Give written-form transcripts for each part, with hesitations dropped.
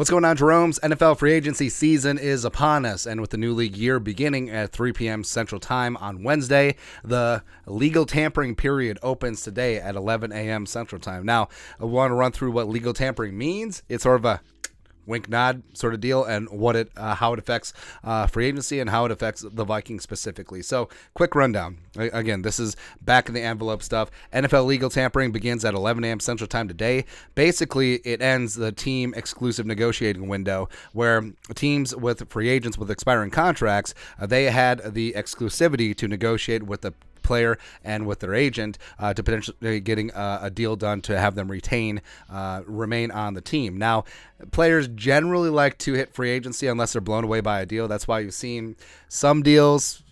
What's going on, Jerome's NFL free agency season is upon us, and with the new league year beginning at 3 p.m. Central Time on Wednesday, the legal tampering period opens today at 11 a.m. Central Time. Now, I want to run through what legal tampering means. It's sort of a wink nod sort of deal, and how it affects free agency and how it affects the Vikings specifically. So, quick rundown. Again, this is back in the envelope stuff. NFL legal tampering begins at 11 a.m. Central Time today. Basically, it ends the team exclusive negotiating window where teams with free agents with expiring contracts, they had the exclusivity to negotiate with the player and with their agent to potentially getting a deal done to have them remain on the team. Now, players generally like to hit free agency unless they're blown away by a deal. That's why you've seen some deals,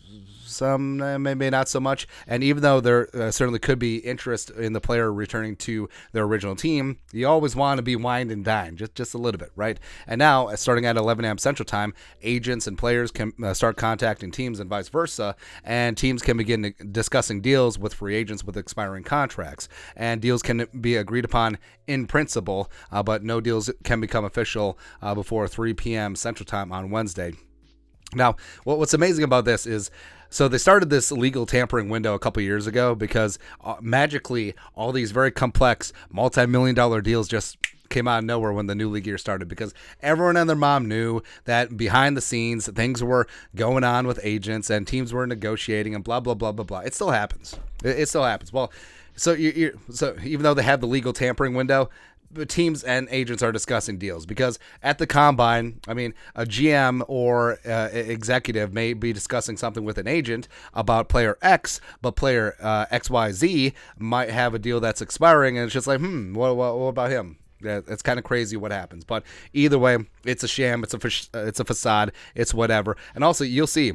some maybe not so much. And even though there certainly could be interest in the player returning to their original team, you always want to be wined and dined just a little bit, right? And now, starting at 11 a.m. Central Time, agents and players can start contacting teams and vice versa, and teams can begin discussing deals with free agents with expiring contracts. And deals can be agreed upon in principle, but no deals can become official before 3 p.m. Central Time on Wednesday. Now, what's amazing about this is, so they started this legal tampering window a couple years ago because magically all these very complex multi-million-dollar deals just came out of nowhere when the new league year started, because everyone and their mom knew that behind the scenes things were going on with agents and teams were negotiating and blah, blah, blah, blah, blah. It still happens. It still happens. Well, so even though they have the legal tampering window, teams and agents are discussing deals, because at the combine, I mean, a GM or executive may be discussing something with an agent about player X, but player XYZ might have a deal that's expiring, and it's just like, what about him? It's kind of crazy what happens. But either way, it's a sham, it's a facade, it's whatever. And also, you'll see,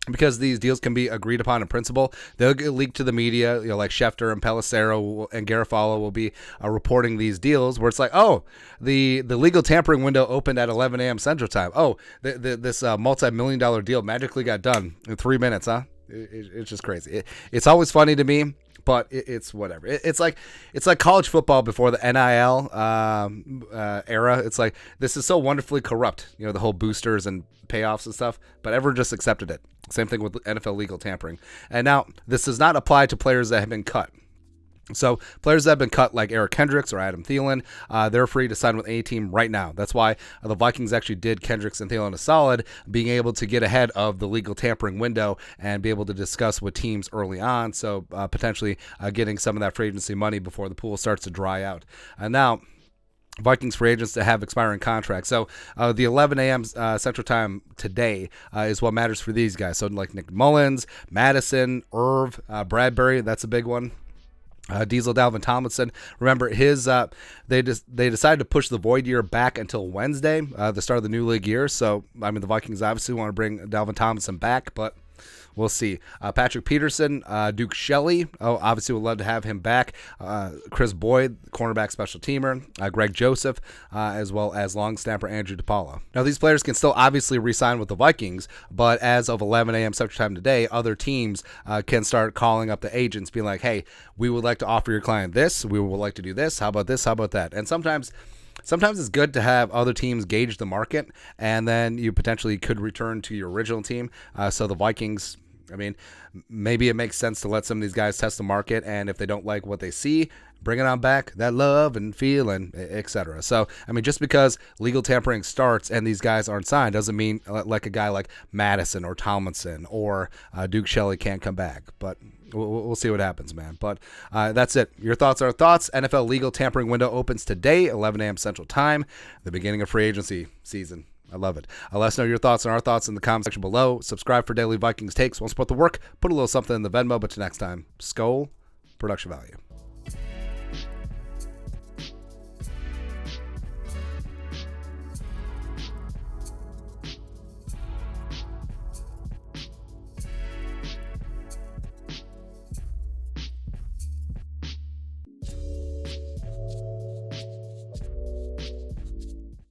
because these deals can be agreed upon in principle, they'll get leaked to the media, like Schefter and Pelissero and Garofalo will be reporting these deals where it's like, oh, the legal tampering window opened at 11 a.m. Central Time. Oh, this multi-million-dollar deal magically got done in 3 minutes, huh? It's just crazy. It's always funny to me, but it's whatever. It's like college football before the NIL era. It's like, this is so wonderfully corrupt, the whole boosters and payoffs and stuff, but everyone just accepted it. Same thing with NFL legal tampering. And now, this does not apply to players that have been cut. So players that have been cut, like Eric Kendricks or Adam Thielen, they're free to sign with any team right now. That's why the Vikings actually did Kendricks and Thielen a solid, being able to get ahead of the legal tampering window and be able to discuss with teams early on, so potentially getting some of that free agency money before the pool starts to dry out. And now, Vikings free agents to have expiring contracts. So the 11 a.m. Central Time today is what matters for these guys. So like Nick Mullins, Madison, Irv, Bradbury, that's a big one. Diesel Dalvin Tomlinson. Remember, they decided to push the void year back until Wednesday, the start of the new league year. So, I mean, the Vikings obviously want to bring Dalvin Tomlinson back, but we'll see. Patrick Peterson, Duke Shelley. Obviously, we'd love to have him back. Chris Boyd, cornerback special teamer. Greg Joseph, as well as long snapper Andrew DePaula. Now, these players can still obviously re-sign with the Vikings, but as of 11 a.m. Central Time today, other teams can start calling up the agents, being like, hey, we would like to offer your client this. We would like to do this. How about this? How about that? And sometimes it's good to have other teams gauge the market, and then you potentially could return to your original team. So the Vikings, I mean, maybe it makes sense to let some of these guys test the market, and if they don't like what they see, bring it on back, that love and feeling, etc. So, I mean, just because legal tampering starts and these guys aren't signed doesn't mean like a guy like Madison or Tomlinson or Duke Shelley can't come back. But we'll see what happens, man. But that's it. Your thoughts are our thoughts. NFL legal tampering window opens today, 11 a.m. Central Time, the beginning of free agency season. I love it. Let us know your thoughts and our thoughts in the comment section below. Subscribe for daily Vikings takes. Want to support the work? Put a little something in the Venmo. But till next time, Skol, production value.